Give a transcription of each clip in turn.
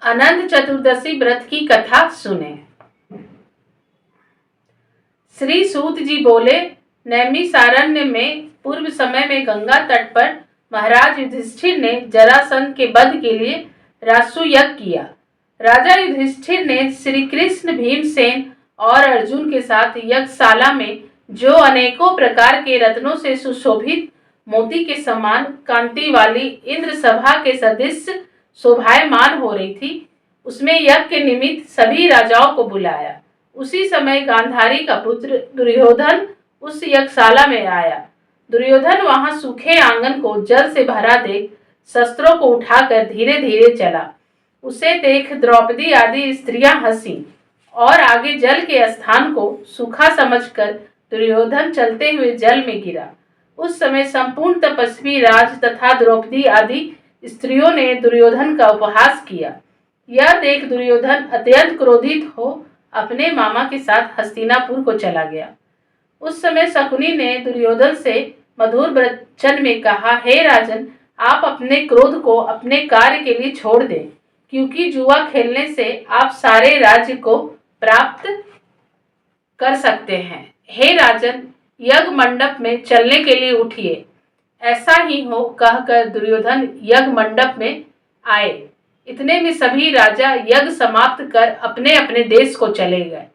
अनंत चतुर्दशी व्रत की कथा सुने। श्री सूत जी बोले, नैमिषारण्य में पूर्व समय में गंगा तट पर महाराज युधिष्ठिर ने जरासंध के वध के लिए राजसूय यज्ञ किया। राजा युधिष्ठिर ने श्री कृष्ण, भीमसेन और अर्जुन के साथ यज्ञशाला में जो अनेकों प्रकार के रत्नों से सुशोभित मोती के समान कांति वाली इंद्र सभा के सदृश शोभायमान हो रही थी, उसमें यज्ञ के निमित्त सभी राजाओं को बुलाया। उसी समय गांधारी का पुत्र दुर्योधन उस यज्ञशाला में आया। दुर्योधन वहां सूखे आंगन को जल से भरा देख शस्त्रों को उठाकर धीरे धीरे चला। उसे देख द्रौपदी आदि स्त्रियां हंसी और आगे जल के स्थान को सूखा समझकर दुर्योधन चलते हुए जल में गिरा। उस समय संपूर्ण तपस्वी राज तथा द्रौपदी आदि स्त्रियों ने दुर्योधन का उपहास किया। यह देख दुर्योधन अत्यंत क्रोधित हो अपने मामा के साथ हस्तिनापुर को चला गया। उस समय शकुनी ने दुर्योधन से मधुर वचन में कहा, हे राजन, आप अपने क्रोध को अपने कार्य के लिए छोड़ दें, क्योंकि जुआ खेलने से आप सारे राज्य को प्राप्त कर सकते हैं। हे राजन, यज्ञ मंडप में चलने के लिए उठिए। ऐसा ही हो कहकर दुर्योधन यज्ञ मंडप में आए। इतने में सभी राजा यज्ञ समाप्त कर अपने अपने देश को चले गए।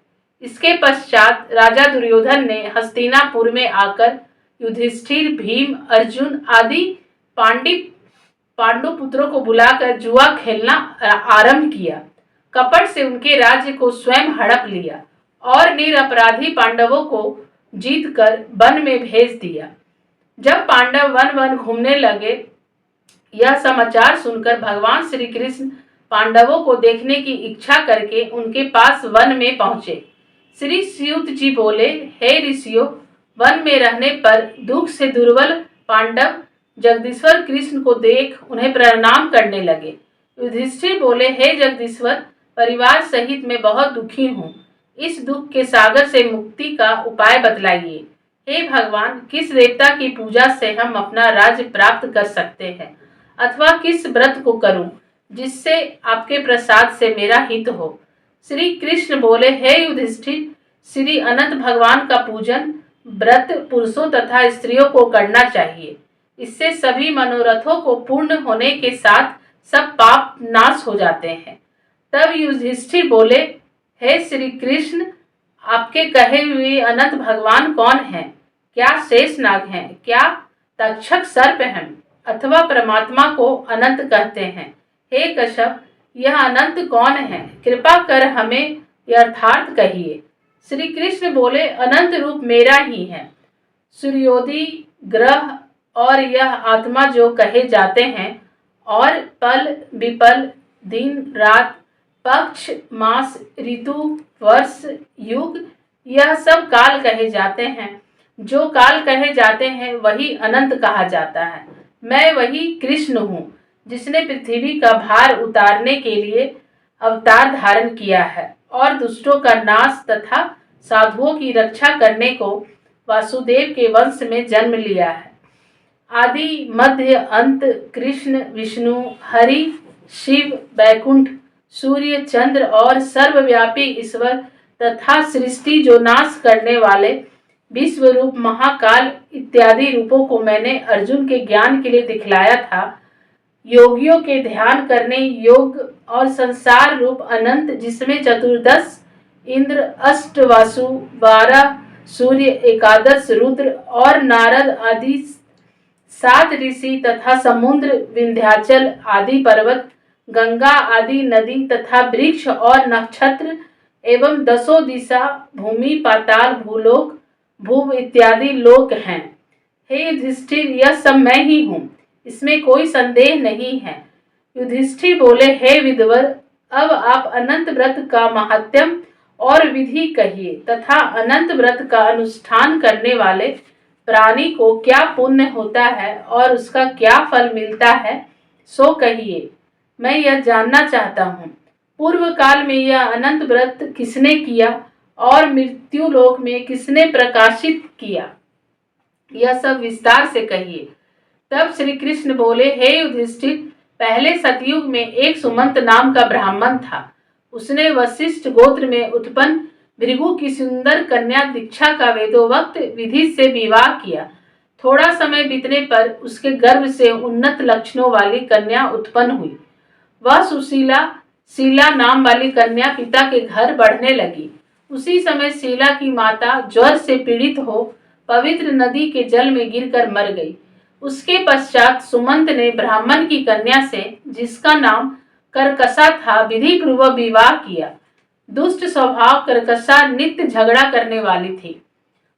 इसके पश्चात राजा दुर्योधन ने हस्तिनापुर में आकर युधिष्ठिर, भीम, अर्जुन आदि पांडु पुत्रों को बुलाकर जुआ खेलना आरंभ किया। कपट से उनके राज्य को स्वयं हड़प लिया और निरपराधी पांडवों को जीतकर वन में भेज दिया। जब पांडव वन वन घूमने लगे, यह समाचार सुनकर भगवान श्री कृष्ण पांडवों को देखने की इच्छा करके उनके पास वन में पहुंचे। श्री सूत जी बोले, हे ऋषियों, वन में रहने पर दुख से दुर्बल पांडव जगदीश्वर कृष्ण को देख उन्हें प्रणाम करने लगे। युधिष्ठिर बोले, हे जगदीश्वर, परिवार सहित मैं बहुत दुखी हूँ। इस दुख के सागर से मुक्ति का उपाय बतलाइए। हे भगवान, किस देवता की पूजा से हम अपना राज्य प्राप्त कर सकते हैं, अथवा किस व्रत को करूं जिससे आपके प्रसाद से मेरा हित हो। श्री कृष्ण बोले, हे युधिष्ठिर, श्री अनंत भगवान का पूजन व्रत पुरुषों तथा स्त्रियों को करना चाहिए। इससे सभी मनोरथों को पूर्ण होने के साथ सब पाप नाश हो जाते हैं। तब युधिष्ठिर बोले, हे श्री कृष्ण, आपके कहे हुए अनंत भगवान कौन हैं? क्या शेषनाग हैं? क्या तक्षक सर्प हैं? अथवा परमात्मा को अनंत कहते हैं? हे कश्यप, यह अनंत कौन है? कृपा कर हमें यथार्थ कहिए। श्री कृष्ण बोले, अनंत रूप मेरा ही है। सूर्योदय, ग्रह और यह आत्मा जो कहे जाते हैं, और पल विपल, दिन रात, पक्ष मास, ऋतु, वर्ष, युग, यह सब काल कहे जाते हैं। जो काल कहे जाते हैं वही अनंत कहा जाता है। मैं वही कृष्ण हूँ जिसने पृथ्वी का भार उतारने के लिए अवतार धारण किया है और दुष्टों का नाश तथा साधुओं की रक्षा करने को वासुदेव के वंश में जन्म लिया है। आदि मध्य अंत कृष्ण, विष्णु, हरि, शिव, वैकुंठ, सूर्य, चंद्र और सर्वव्यापी ईश्वर तथा सृष्टि जो नाश करने वाले विश्व रूप, महाकाल इत्यादि रूपों को मैंने अर्जुन के ज्ञान के लिए दिखलाया था। योगियों के ध्यान करने योग और संसार रूप अनंत, जिसमें चतुर्दश इंद्र, अष्ट वासु, 12 सूर्य, 11 रुद्र और नारद आदि 7 ऋषि तथा समुद्र, विंध्याचल आदि पर्वत, गंगा आदि नदी तथा वृक्ष और नक्षत्र एवं 10 दिशा, भूमि, पाताल, भूलोक, भूव इत्यादि लोक हैं। हे युधिष्ठिर, यह सब मैं ही हूँ, इसमें कोई संदेह नहीं है। युधिष्ठिर बोले, हे विदवर, अब आप अनंत व्रत का महात्म्य और विधि कहिए तथा अनंत व्रत का अनुष्ठान करने वाले प्राणी को क्या पुण्य होता है और उसका क्या फल मिलता है, सो कहिए। मैं यह जानना चाहता हूँ। पूर्व काल में यह अनंत व्रत किसने किया और मृत्यु लोक में किसने प्रकाशित किया, यह सब विस्तार से कहिए। तब श्री कृष्ण बोले, हे युधिष्ठिर, पहले सतयुग में एक सुमंत नाम का ब्राह्मण था। उसने वशिष्ठ गोत्र में उत्पन्न भृगु की सुंदर कन्या दीक्षा का वेदोक्त विधि से विवाह किया। थोड़ा समय बीतने पर उसके गर्भ से उन्नत लक्षणों वाली कन्या उत्पन्न हुई। वह सुशीला शीला नाम वाली कन्या पिता के घर बढ़ने लगी। उसी समय शीला की माता ज्वर से पीड़ित हो पवित्र नदी के जल में गिरकर मर गई। उसके पश्चात सुमंत ने ब्राह्मण की कन्या से, जिसका नाम करकसा था, विधि पूर्वक विवाह किया। दुष्ट स्वभाव करकसा नित्य झगड़ा करने वाली थी।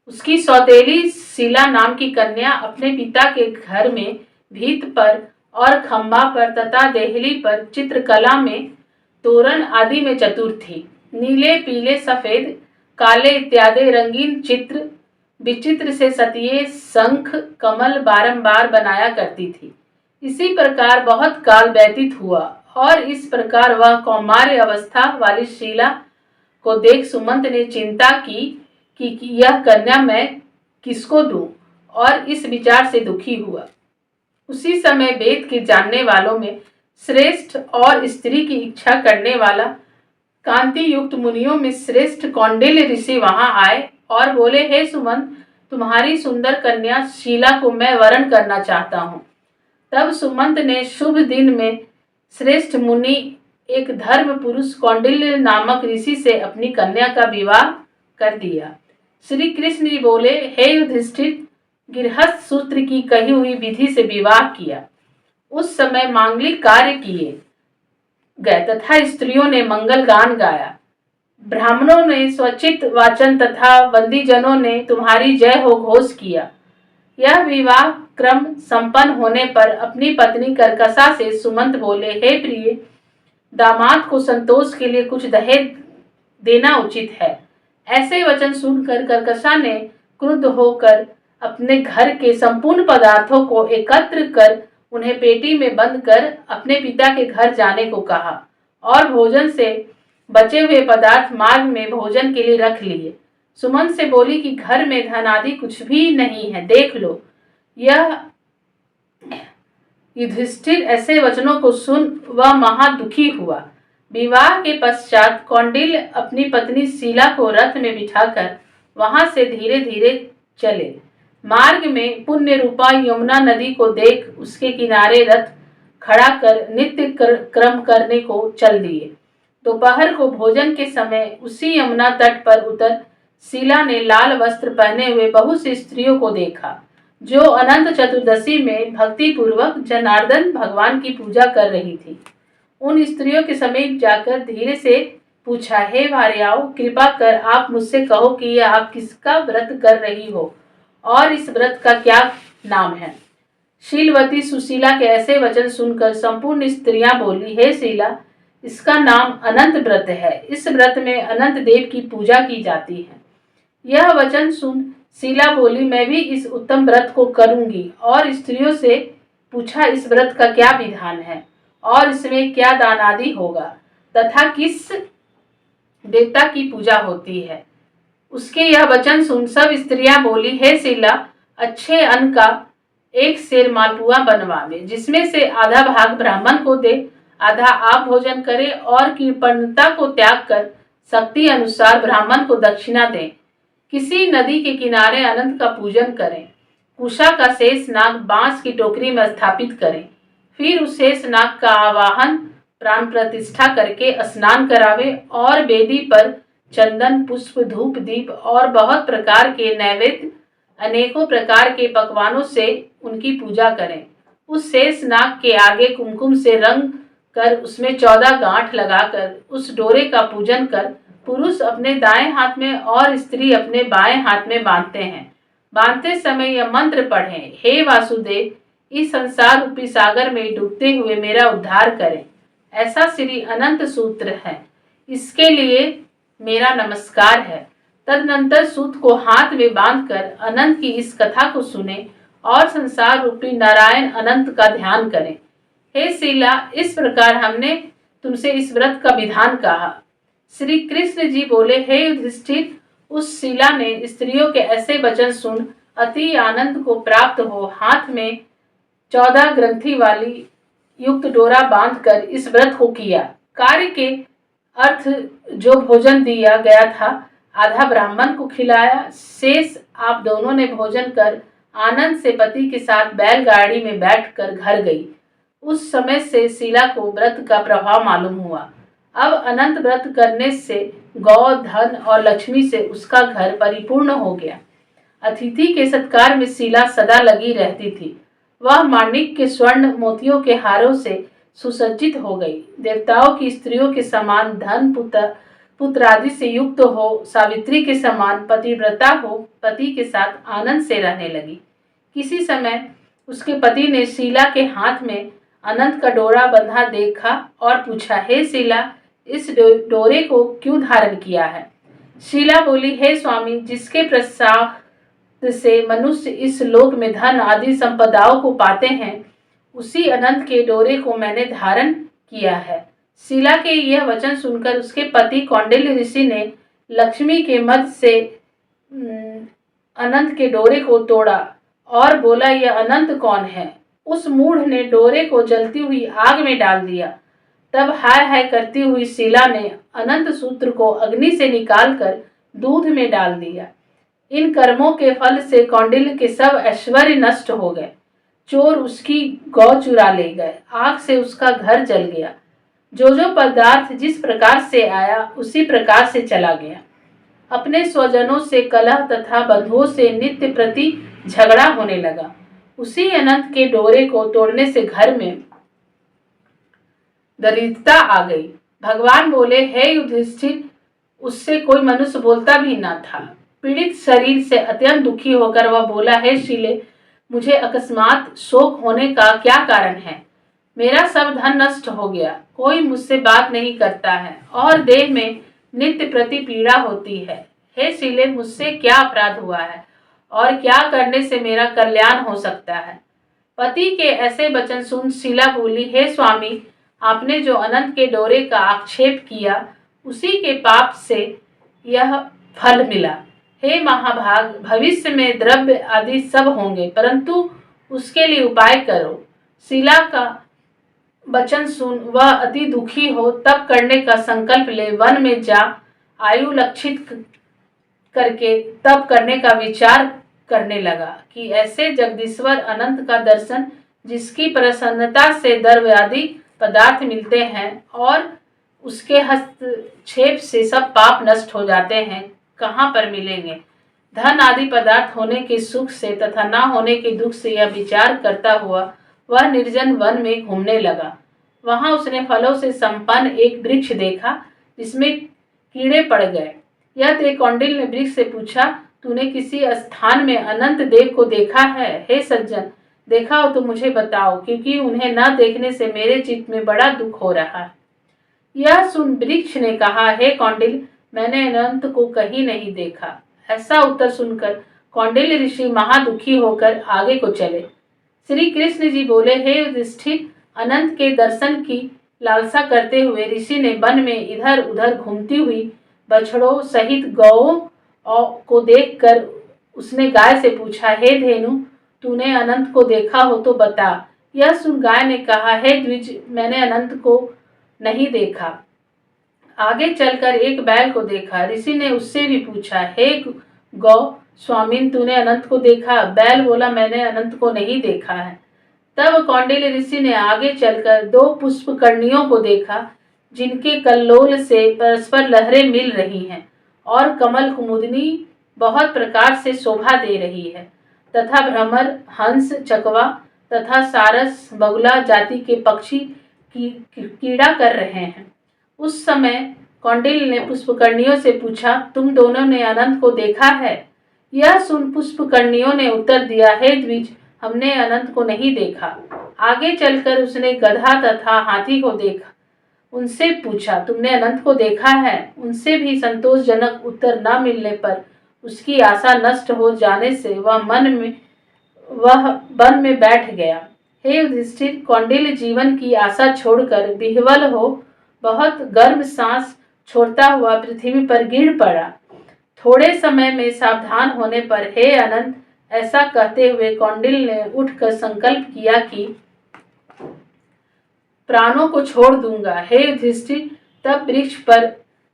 उसकी सौतेली शीला नाम की कन्या अपने पिता के घर में भीत पर और खंभा पर तथा देहली पर चित्रकला में, तोरण आदि में चतुर थी। नीले, पीले, सफेद, काले इत्यादि रंगीन चित्र विचित्र से सतिये, शंख, कमल बारंबार बनाया करती थी। इसी प्रकार बहुत काल व्यतीत हुआ और इस प्रकार वह कौमार्य अवस्था वाली शीला को देख सुमंत ने चिंता की कि यह कन्या मैं किसको दूं, और इस विचार से दुखी हुआ। उसी समय वेद के जानने वालों में श्रेष्ठ और स्त्री की इच्छा करने वाला कांति युक्त मुनियों में श्रेष्ठ कौंडिल्य ऋषि वहां आए और बोले, हे सुमंत, तुम्हारी सुंदर कन्या शीला को मैं वरण करना चाहता हूँ। तब सुमंत ने शुभ दिन में श्रेष्ठ मुनि एक धर्म पुरुष कौंडिल्य नामक ऋषि से अपनी कन्या का विवाह कर दिया। श्री कृष्ण जी बोले, हे युधिष्ठिर, गृहस्थ सूत्र की कही हुई विधि से विवाह किया। उस समय मांगलिक कार्य किए गए तथा स्त्रियों ने मंगल गान गाया। ब्राह्मणों ने स्वचित वाचन तथा बंदीजनों ने तुम्हारी जय हो घोष किया। यह विवाह क्रम संपन्न होने पर अपनी पत्नी करकसा से सुमंत बोले, हे प्रिय, दामाद को संतोष के लिए कुछ दहेज देना उचित है। ऐसे वचन सुनकर करकसा ने क्रुद्ध होकर अपने घर के संपूर्ण पदार्थों को एकत्र कर उन्हें पेटी में बंद कर अपने पिता के घर जाने को कहा और भोजन से बचे हुए पदार्थ मार्ग में भोजन के लिए रख लिए। सुमंत से बोली कि घर में धन आदि कुछ भी नहीं है, देख लो। यह युधिष्ठिर ऐसे वचनों को सुन वह महा दुखी हुआ। विवाह के पश्चात कौंडिल्य अपनी पत्नी शीला को रथ में बिठाकर वहां से धीरे धीरे चले। मार्ग में पुण्य रूपा यमुना नदी को देख उसके किनारे रथ खड़ा कर नित्य क्रम करने को चल दिए। दोपहर को भोजन के समय उसी यमुना तट पर उतर शीला ने लाल वस्त्र पहने हुए बहुत सी स्त्रियों को देखा, जो अनंत चतुर्दशी में भक्ति पूर्वक जनार्दन भगवान की पूजा कर रही थी। उन स्त्रियों के समीप जाकर धीरे से पूछा, हे भार्याओं, कृपा कर आप मुझसे कहो कि यह आप किसका व्रत कर रही हो और इस व्रत का क्या नाम है। शीलवती सुशीला के ऐसे वचन सुनकर संपूर्ण स्त्रियां बोली, हे शीला, इसका नाम अनंत व्रत है। इस व्रत में अनंत देव की पूजा की जाती है। यह वचन सुन शीला बोली, मैं भी इस उत्तम व्रत को करूंगी, और स्त्रियों से पूछा, इस व्रत का क्या विधान है और इसमें क्या दान आदि होगा तथा किस देवता की पूजा होती है। उसके यह वचन सुन सब स्त्रियां बोली, हे शीला, अच्छे अन्न का एक सेर मालपुआ बनवावे, जिसमें से आधा भाग ब्राह्मण को दे, आधा आप भोजन करें और कृपणता को त्याग कर शक्ति अनुसार ब्राह्मण को दक्षिणा दें। किसी नदी के किनारे अनंत का पूजन करें। कुशा का शेष नाग बांस की टोकरी में स्थापित करें। फिर उस शेष नाग का आवाहन प्राण प्रतिष्ठा करके स्नान करावे और वेदी पर चंदन, पुष्प, धूप, दीप और बहुत प्रकार के नैवेद्य अनेकों प्रकार के पकवानों से उनकी पूजा करें। उस शेष नाग के आगे कुमकुम से रंग कर उसमें 14 गांठ लगाकर उस डोरे का पूजन कर पुरुष अपने दाएं हाथ में और स्त्री अपने बाएं हाथ में बांधते हैं। बांधते समय यह मंत्र पढ़ें, हे वासुदेव, इस संसार रूपी सागर में डूबते हुए मेरा उद्धार करें। ऐसा श्री अनंत सूत्र है, इसके लिए मेरा नमस्कार है। तदनंतर सूत को हाथ में बांधकर अनंत की इस कथा को सुने और संसार रूपी नारायण अनंत का ध्यान करें। हे शीला, इस प्रकार हमने तुमसे इस व्रत का विधान कहा। श्री कृष्ण जी बोले, हे युधिष्ठिर, उस शीला ने स्त्रियों के ऐसे वचन सुन अति आनंद को प्राप्त हो हाथ में 14 ग्रंथि वाली युक्त डोरा बांधकर इस व्रत को किया। कार्य के अर्थ जो भोजन दिया गया था आधा ब्राह्मण को खिलाया, शेष आप दोनों ने भोजन कर आनंद से पति के साथ बैलगाड़ी में बैठकर घर गई। उस समय से शीला को व्रत का प्रभाव मालूम हुआ। अब अनंत व्रत करने से गौ, धन और लक्ष्मी से उसका घर परिपूर्ण हो गया। अतिथि के सत्कार में शीला सदा लगी रहती थी। वह माणिक के स्वर्ण मोतियों के हारों से सुसज्जित हो गई। देवताओं की स्त्रियों के समान धन, पुत्र आदि से युक्त हो, सावित्री के समान पतिव्रता हो, पति के साथ आनंद से रहने लगी। किसी समय उसके पति ने शीला के हाथ में अनंत का डोरा बंधा देखा और पूछा, हे शीला, इस डोरे को क्यों धारण किया है? शीला बोली, हे स्वामी, जिसके प्रसाद से मनुष्य इस लोक में धन आदि संपदाओं को पाते हैं, उसी अनंत के डोरे को मैंने धारण किया है। शीला के यह वचन सुनकर उसके पति कौंडिल्य ऋषि ने लक्ष्मी के मद से अनंत के डोरे को तोड़ा और बोला, यह अनंत कौन है? उस मूढ़ ने डोरे को जलती हुई आग में डाल दिया। तब हाय हाय करती हुई शीला ने अनंत सूत्र को अग्नि से निकालकर दूध में डाल दिया। इन कर्मों के फल से कौंडिल्य के सब ऐश्वर्य नष्ट हो गए। चोर उसकी गौ चुरा ले गए, आग से उसका घर जल गया। जो पदार्थ जिस प्रकार से आया उसी प्रकार से चला गया। अपने स्वजनों से कलह तथा बंधुओं से नित्य प्रति झगड़ा होने लगा। उसी अनंत के डोरे को तोड़ने से घर में दरिद्रता आ गई। भगवान बोले, हे युधिष्ठिर, उससे कोई मनुष्य बोलता भी न था। पीड़ित शरीर से अत्यंत दुखी होकर वह बोला, हे शीले, मुझे अकस्मात शोक होने का क्या कारण है? मेरा सब धन नष्ट हो गया, कोई मुझसे बात नहीं करता है और देह में नित्य प्रति पीड़ा होती है। हे शीले, मुझसे क्या अपराध हुआ है और क्या करने से मेरा कल्याण हो सकता है? पति के ऐसे वचन सुन शीला बोली, हे स्वामी, आपने जो अनंत के डोरे का आक्षेप किया उसी के पाप से यह फल मिला। हे महाभाग, भविष्य में द्रव्य आदि सब होंगे, परंतु उसके लिए उपाय करो। शीला का वचन सुन वह अति दुखी हो तब करने का संकल्प ले वन में जा आयु लक्षित करके तब करने का विचार करने लगा कि ऐसे जगदीश्वर अनंत का दर्शन, जिसकी प्रसन्नता से द्रव्य आदि पदार्थ मिलते हैं और उसके हस्तक्षेप से सब पाप नष्ट हो जाते हैं, कहाँ पर मिलेंगे? धन आदि पदार्थ होने के सुख से तथा न होने के दुख से यह विचार करता हुआ वह निर्जन वन में घूमने लगा। वहां उसने फलों से संपन्न एक वृक्ष देखा जिसमें कीड़े पड़ गए। यह देख कौंडिल्य ने वृक्ष से पूछा, तूने किसी स्थान में अनंत देव को देखा है? हे सज्जन, देखा हो तो मुझे बताओ, क्योंकि उन्हें न देखने से मेरे चित्त में बड़ा दुख हो रहा है। यह सुन वृक्ष ने कहा, हे कौंडिल्य, मैंने अनंत को कहीं नहीं देखा। ऐसा उत्तर सुनकर कौंडिल्य ऋषि महादुखी होकर आगे को चले। श्री कृष्ण जी बोले, हे युधिष्ठिर, अनंत के दर्शन की लालसा करते हुए ऋषि ने वन में इधर उधर घूमती हुई बछड़ों सहित गौओं को देखकर उसने गाय से पूछा, हे धेनु, तूने अनंत को देखा हो तो बता। यह सुन गाय ने कहा, हे द्विज, मैंने अनंत को नहीं देखा। आगे चलकर एक बैल को देखा। ऋषि ने उससे भी पूछा, हे गौ स्वामिन, तूने अनंत को देखा? बैल बोला, मैंने अनंत को नहीं देखा है। तब कौंडिल्य ऋषि ने आगे चलकर दो पुष्पकर्णियों को देखा, जिनके कल्लोल से परस्पर लहरें मिल रही हैं और कमल कुमुदनी बहुत प्रकार से शोभा दे रही है, तथा भ्रमर, हंस, चकवा तथा सारस, बगुला जाति के पक्षी कीड़ा कर रहे हैं। उस समय कौंडिल्य ने पुष्पकर्णियों से पूछा, तुम दोनों ने अनंत को देखा है? यह सुन पुष्पकर्णियों ने उत्तर दिया, हे द्विज, हमने अनंत को नहीं देखा। आगे चलकर उसने गधा तथा हाथी को देखा। उनसे पूछा, तुमने अनंत को देखा है? उनसे भी संतोषजनक उत्तर न मिलने पर उसकी आशा नष्ट हो जाने से वह वन में बैठ गया। हे युधिष्ठिर, कौंडिल्य जीवन की आशा छोड़कर विह्वल हो बहुत गर्म सांस छोड़ता हुआ पृथ्वी पर गिर पड़ा। थोड़े समय में सावधान होने पर, हे अनंत, ऐसा कहते हुए कौंडिल्य ने उठकर संकल्प किया कि प्राणों को छोड़ दूंगा। हे युधिष्ठिर, तब वृक्ष पर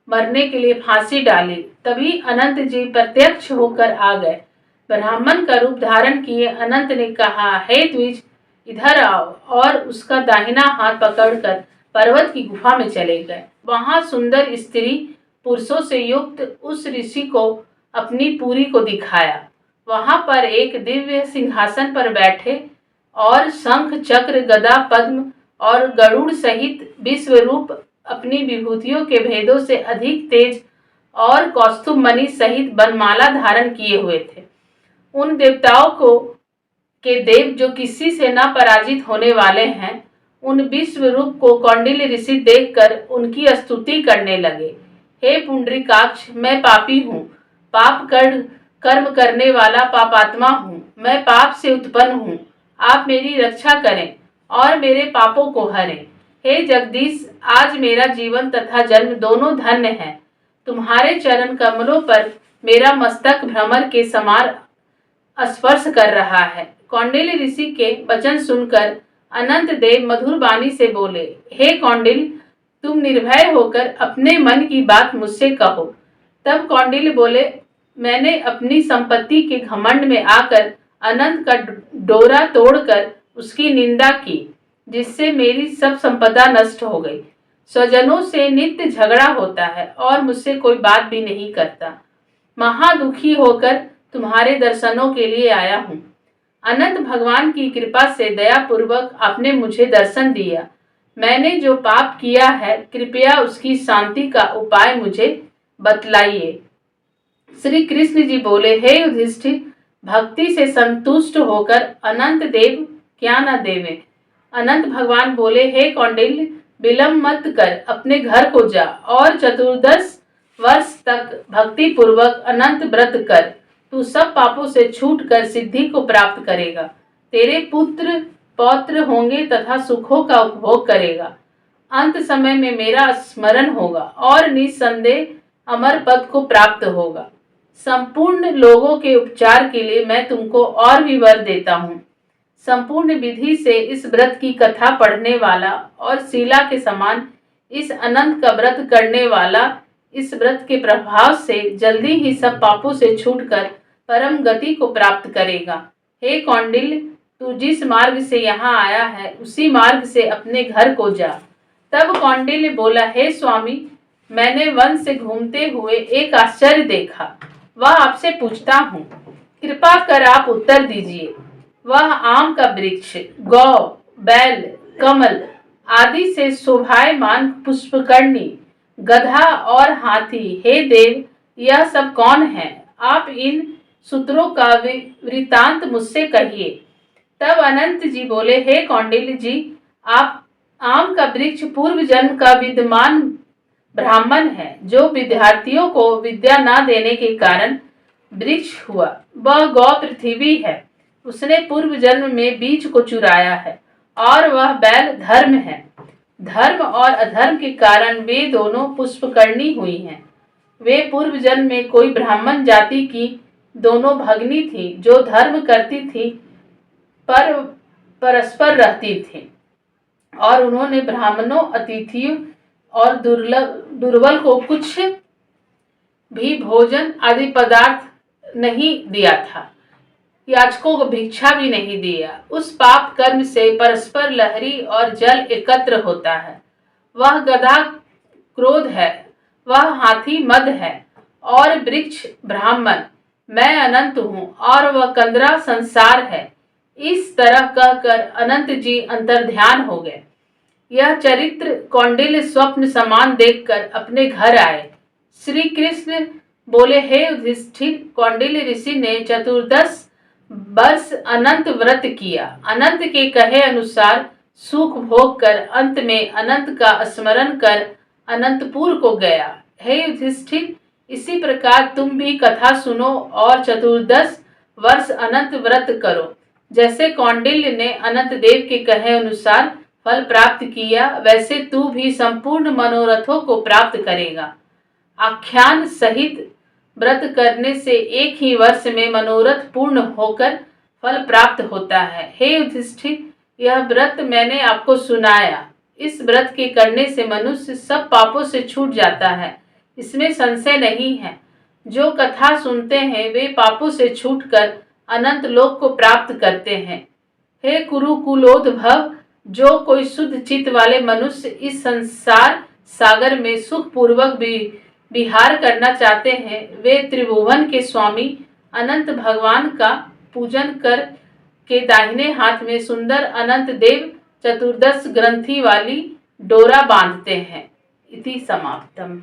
मरने के लिए फांसी डाली। तभी अनंत जी प्रत्यक्ष होकर आ गए। ब्राह्मण का रूप धारण किए अनंत ने कहा, हे द्विज, इधर आओ, और उसका दाहिना हाथ पकड़कर पर्वत की गुफा में चले गए। वहां सुंदर स्त्री पुरुषों से युक्त उस ऋषि को अपनी पुरी को दिखाया। वहां पर एक दिव्य सिंहासन पर बैठे और शंख चक्र गदा पद्म और गरुड़ सहित विश्व रूप अपनी विभूतियों के भेदों से अधिक तेज और कौस्तुभ मणि सहित बनमाला धारण किए हुए थे। उन देवताओं को के देव जो किसी से न पराजित होने वाले हैं, उन विश्व रूप को कौंडिल्य ऋषि देखकर उनकी स्तुति करने लगे। हे पुंडरीकाक्ष, मैं पापी हूँ, पाप कर्म करने वाला पापात्मा हूँ, मैं पाप से उत्पन्न हूँ। आप मेरी रक्षा करें और मेरे पापों को हरें। हे जगदीश, आज मेरा जीवन तथा जन्म दोनों धन्य हैं। तुम्हारे चरण कमलों पर मेरा मस्तक भ्रमर के समान स्पर्श कर रहा है। कौंडिल्य ऋषि के वचन सुनकर अनंत देव मधुर वाणी से बोले, हे कौंडिल्य, तुम निर्भय होकर अपने मन की बात मुझसे कहो। तब कौंडिल्य बोले, मैंने अपनी संपत्ति के घमंड में आकर अनंत का डोरा तोड़कर उसकी निंदा की, जिससे मेरी सब संपदा नष्ट हो गई। स्वजनों से नित्य झगड़ा होता है और मुझसे कोई बात भी नहीं करता। महादुखी होकर तुम्हारे दर्शनों के लिए आया हूँ। अनंत भगवान की कृपा से दयापूर्वक आपने मुझे दर्शन दिया। मैंने जो पाप किया है, कृपया उसकी शांति का उपाय मुझे बतलाइए। श्री कृष्ण जी बोले, हे युधिष्ठिर, भक्ति से संतुष्ट होकर अनंत देव क्या न देवे। अनंत भगवान बोले, हे कौंडिल्य, विलंब मत कर, अपने घर को जा और 14 वर्ष तक भक्ति पूर्वक अनंत व्रत कर। तू सब पापों से छूटकर सिद्धि को प्राप्त करेगा। तेरे पुत्र पौत्र होंगे तथा सुखों का उपभोग करेगा। अंत समय में मेरा स्मरण होगा और निसंदेह अमर पद को प्राप्त होगा। संपूर्ण लोगों के उपचार के लिए मैं तुमको और भी वर देता हूँ। संपूर्ण विधि से इस व्रत की कथा पढ़ने वाला और शीला के समान इस अनंत का व्रत करने वाला इस व्रत के प्रभाव से जल्दी ही सब पापों से छूटकर परम गति को प्राप्त करेगा। हे कौंडिल्य, तू जिस मार्ग से यहाँ आया है उसी मार्ग से अपने घर को जा। तब कौंडिल्य बोला, हे स्वामी, मैंने वन से घूमते हुए एक आश्चर्य देखा। वह आपसे पूछता हूँ, कृपा कर आप उत्तर दीजिए। वह आम का वृक्ष, गौ, बैल, कमल आदि से शोभायमान पुष्पकर्णी, गधा और हाथी, हे देव, यह सब कौन है? आप इन सूत्रों का वृतांत मुझसे कहिए। तब अनंत जी बोले, हे कौंडिल्य जी, आप आम का वृक्ष पूर्व जन्म का विद्यमान ब्राह्मण है, जो विद्यार्थियों को विद्या न देने के कारण वृक्ष हुआ। वह गौ पृथ्वी है, उसने पूर्व जन्म में बीज को चुराया है। और वह बैल धर्म है, धर्म और अधर्म के कारण वे दोनों पुष्पकर्णी हुई हैं। वे पूर्व जन्म में कोई ब्राह्मण जाति की दोनों भगनी थी, जो धर्म करती थी पर परस्पर रहती थी, और उन्होंने ब्राह्मणों, अतिथियों और दुर्बल को कुछ भी भोजन आदि पदार्थ नहीं दिया था, याचकों को भिक्षा भी नहीं दिया। उस पाप कर्म से परस्पर लहरी और जल एकत्र होता है। वह गधा क्रोध है, वह हाथी मद है, और वृक्ष ब्राह्मण, मैं अनंत हूँ, और वह कंदरा संसार है। इस तरह कहकर अनंत जी अंतर्ध्यान हो गए। यह चरित्र कौंडिल्य स्वप्न समान देखकर अपने घर आए। श्री कृष्ण बोले, हे युधिष्ठिर, कौंडिल्य ऋषि ने 14 वर्ष अनंत व्रत किया। अनंत के कहे अनुसार सुख भोग कर अंत में अनंत का स्मरण कर अनंतपुर को गया। हे युधिष्ठिर, इसी प्रकार तुम भी कथा सुनो और 14 वर्ष अनंत व्रत करो। जैसे कौंडिल्य ने अनंत देव के कहे अनुसार फल प्राप्त किया, वैसे तू भी संपूर्ण मनोरथों को प्राप्त करेगा। आख्यान सहित व्रत करने से एक ही वर्ष में मनोरथ पूर्ण होकर फल प्राप्त होता है। हे युधिष्ठिर, यह व्रत मैंने आपको सुनाया, इस व्रत के करने से मनुष्य सब पापों से छूट जाता है, इसमें संशय नहीं है। जो कथा सुनते हैं वे पापों से छूटकर अनंत लोक को प्राप्त करते हैं। हे कुरुकुलोद्भव, जो कोई शुद्ध चित्त वाले मनुष्य इस संसार सागर में सुख पूर्वक विहार करना चाहते हैं, वे त्रिभुवन के स्वामी अनंत भगवान का पूजन कर के दाहिने हाथ में सुंदर अनंत देव चतुर्दश ग्रंथि वाली डोरा बांधते हैं। इति समाप्तम।